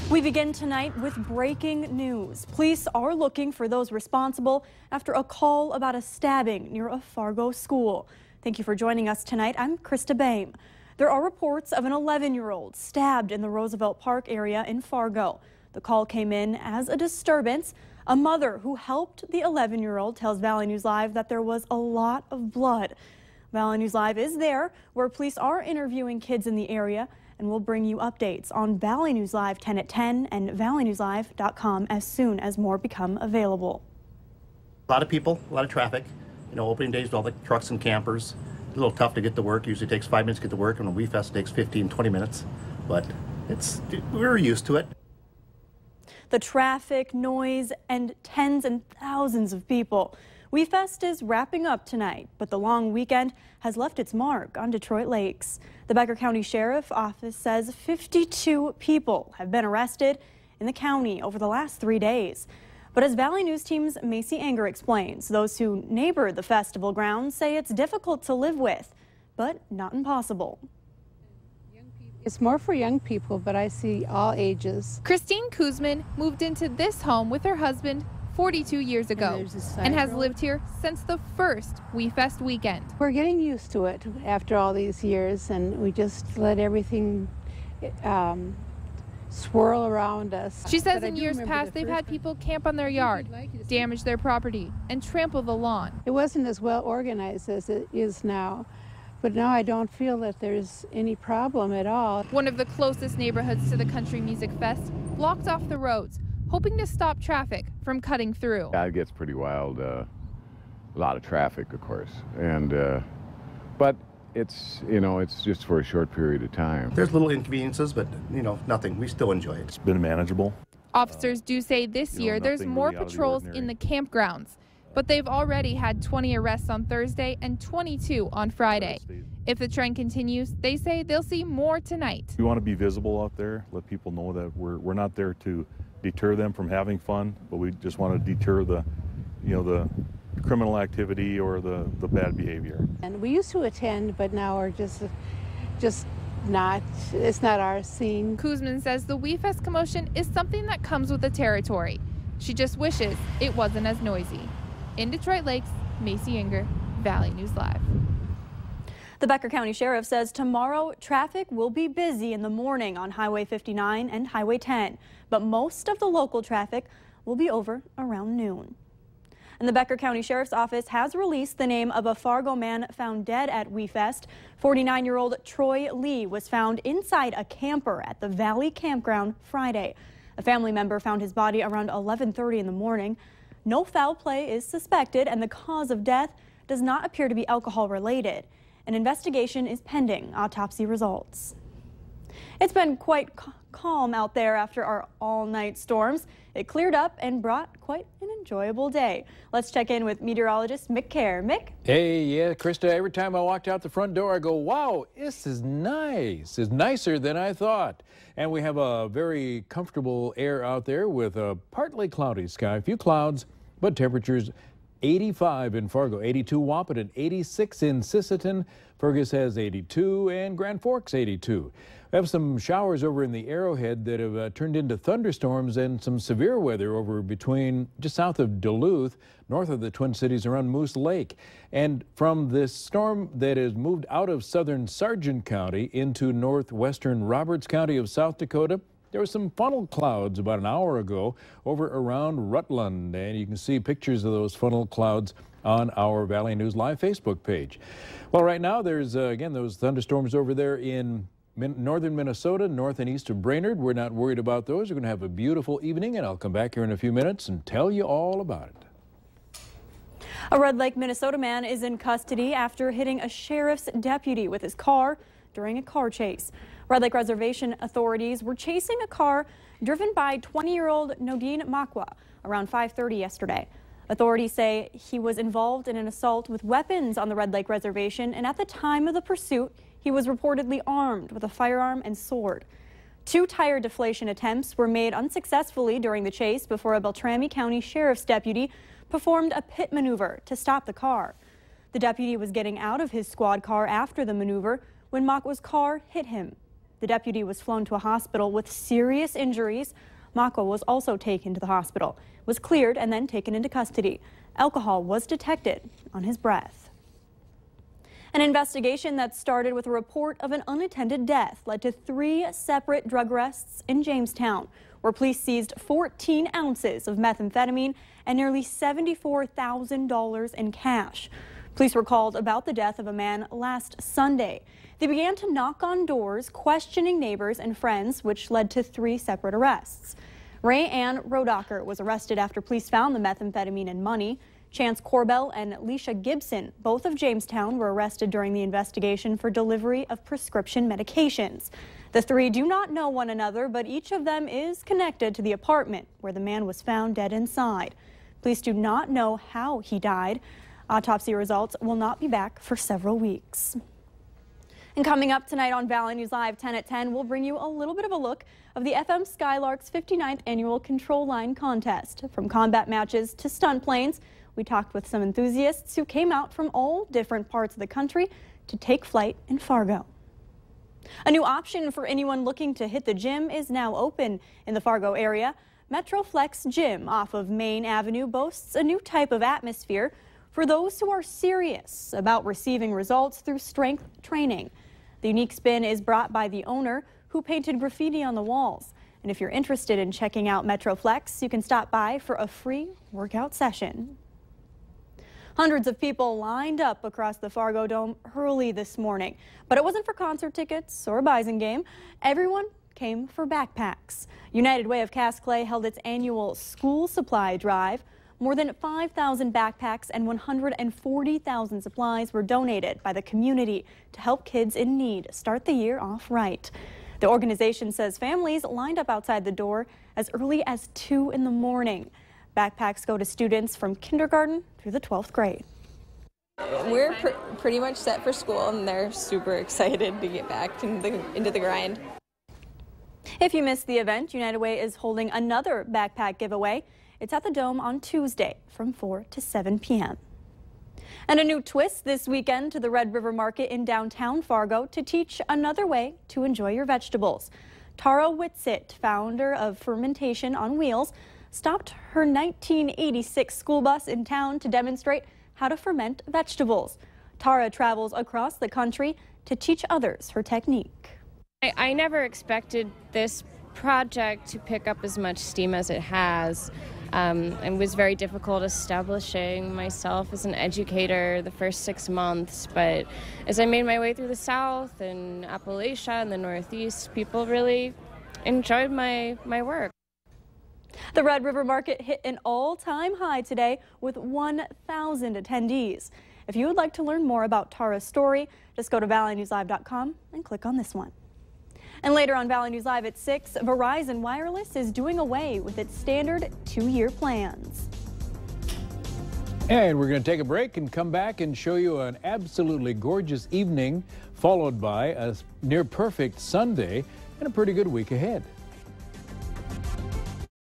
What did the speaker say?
We begin tonight with breaking news. Police are looking for those responsible after a call about a stabbing near a Fargo school. Thank you for joining us tonight. I'm Krista Boehm. There are reports of an 11-year-old stabbed in the Roosevelt Park area in Fargo. The call came in as a disturbance. A mother who helped the 11-year-old tells Valley News Live that there was a lot of blood. Valley News Live is there, where police are interviewing kids in the area, and we'll bring you updates on Valley News Live 10 at 10 and valleynewslive.com as soon as more become available. A lot of people, a lot of traffic. You know, opening days with all the trucks and campers. A little tough to get to work. Usually takes 5 minutes to get to work, and on WeFest it takes 15, 20 minutes. But we're used to it. The traffic, noise, and tens and thousands of people. WeFest is wrapping up tonight, but the long weekend has left its mark on Detroit Lakes. The Becker County Sheriff's Office says 52 people have been arrested in the county over the last 3 days. But as Valley News Team's Macy Anger explains, those who neighbor the festival grounds say it's difficult to live with, but not impossible. It's more for young people, but I see all ages. Christine Kuzman moved into this home with her husband 42 years ago and has lived here since the first WeFest weekend. We're getting used to it after all these years, and we just let everything swirl around us. She says in years past they've had people camp on their yard, damage their property, and trample the lawn. It wasn't as well organized as it is now. But now I don't feel that there's any problem at all. One of the closest neighborhoods to the Country Music Fest blocked off the roads, hoping to stop traffic from cutting through. Yeah, it gets pretty wild. A lot of traffic, of course, and but it's just for a short period of time. There's little inconveniences, but nothing. We still enjoy it. It's been manageable. Officers do say this year there's more patrols in the campgrounds. But they've already had 20 arrests on Thursday and 22 on Friday. If the trend continues, they say they'll see more tonight. We want to be visible out there, let people know that we're not there to deter them from having fun, but we just want to deter the criminal activity or the bad behavior. And we used to attend, but now we're just not, it's not our scene. Kuzman says the WeFest commotion is something that comes with the territory. She just wishes it wasn't as noisy. In Detroit Lakes, Macy Anger, Valley News Live. The Becker County Sheriff says tomorrow traffic will be busy in the morning on Highway 59 and Highway 10, but most of the local traffic will be over around noon. And the Becker County Sheriff's Office has released the name of a Fargo man found dead at WeFest. 49-year-old Troy Lee was found inside a camper at the Valley Campground Friday. A family member found his body around 11:30 in the morning. No foul play is suspected, and the cause of death does not appear to be alcohol related. An investigation is pending autopsy results. It's been quite calm out there after our all-night storms. It cleared up and brought quite an enjoyable day. Let's check in with meteorologist Mick Kerr. Mick? Hey, yeah, Krista, every time I walked out the front door, I go, wow, this is nice. It's nicer than I thought. And we have a very comfortable air out there with a partly cloudy sky, a few clouds, but temperatures 85 in Fargo, 82 Wahpeton, 86 in Sisseton. Fergus has 82 and Grand Forks 82. We have some showers over in the Arrowhead that have turned into thunderstorms and some severe weather over between just south of Duluth, north of the Twin Cities around Moose Lake. And from this storm that has moved out of southern Sargent County into northwestern Roberts County of South Dakota, there were some funnel clouds about an hour ago over around Rutland, and you can see pictures of those funnel clouds on our Valley News Live Facebook page. Well, right now there's, again, those thunderstorms over there in northern Minnesota, north and east of Brainerd. We're not worried about those. We're going to have a beautiful evening, and I'll come back here in a few minutes and tell you all about it. A Red Lake, Minnesota man is in custody after hitting a sheriff's deputy with his car during a car chase. Red Lake Reservation authorities were chasing a car driven by 20-year-old Nodine Makwa around 5:30 yesterday. Authorities say he was involved in an assault with weapons on the Red Lake Reservation, and at the time of the pursuit, he was reportedly armed with a firearm and sword. 2 tire deflation attempts were made unsuccessfully during the chase before a Beltrami County Sheriff's deputy performed a pit maneuver to stop the car. The deputy was getting out of his squad car after the maneuver when Makwa's car hit him. The deputy was flown to a hospital with serious injuries. Mako was also taken to the hospital, was cleared and then taken into custody. Alcohol was detected on his breath. An investigation that started with a report of an unattended death led to 3 separate drug arrests in Jamestown, where police seized 14 ounces of methamphetamine and nearly $74,000 in cash. Police were called about the death of a man last Sunday. They began to knock on doors, questioning neighbors and friends, which led to 3 separate arrests. Ray Ann Rodacher was arrested after police found the methamphetamine and money. Chance Corbell and Leisha Gibson, both of Jamestown, were arrested during the investigation for delivery of prescription medications. The 3 do not know one another, but each of them is connected to the apartment where the man was found dead inside. Police do not know how he died. Autopsy results will not be back for several weeks. And coming up tonight on Valley News Live 10 at 10, we'll bring you a little bit of a look of the FM Skylark's 59th annual Control Line contest. From combat matches to stunt planes, we talked with some enthusiasts who came out from all different parts of the country to take flight in Fargo. A new option for anyone looking to hit the gym is now open in the Fargo area. Metroflex Gym off of Main Avenue boasts a new type of atmosphere for those who are serious about receiving results through strength training. The unique spin is brought by the owner, who painted graffiti on the walls. And if you're interested in checking out Metroflex, you can stop by for a free workout session. Hundreds of people lined up across the Fargo Dome early this morning, but it wasn't for concert tickets or a Bison game. Everyone came for backpacks. United Way of Cass Clay held its annual school supply drive. More than 5,000 backpacks and 140,000 supplies were donated by the community to help kids in need start the year off right. The organization says families lined up outside the door as early as 2 in the morning. Backpacks go to students from kindergarten through the 12th grade. We're pretty much set for school, and they're super excited to get back into the grind. If you missed the event, United Way is holding another backpack giveaway. It's at the Dome on Tuesday from 4 to 7 p.m. And a new twist this weekend to the Red River Market in downtown Fargo to teach another way to enjoy your vegetables. Tara Whitsitt, founder of Fermentation on Wheels, stopped her 1986 school bus in town to demonstrate how to ferment vegetables. Tara travels across the country to teach others her technique. I never expected this project to pick up as much steam as it has. It was very difficult establishing myself as an educator the first 6 months, but as I made my way through the South and Appalachia and the Northeast, people really enjoyed my work. The Red River Market hit an all-time high today with 1,000 attendees. If you would like to learn more about Tara's story, just go to valleynewslive.com and click on this one. And later on Valley News Live at 6, Verizon Wireless is doing away with its standard 2-year plans. And we're going to take a break and come back and show you an absolutely gorgeous evening, followed by a near-perfect Sunday and a pretty good week ahead.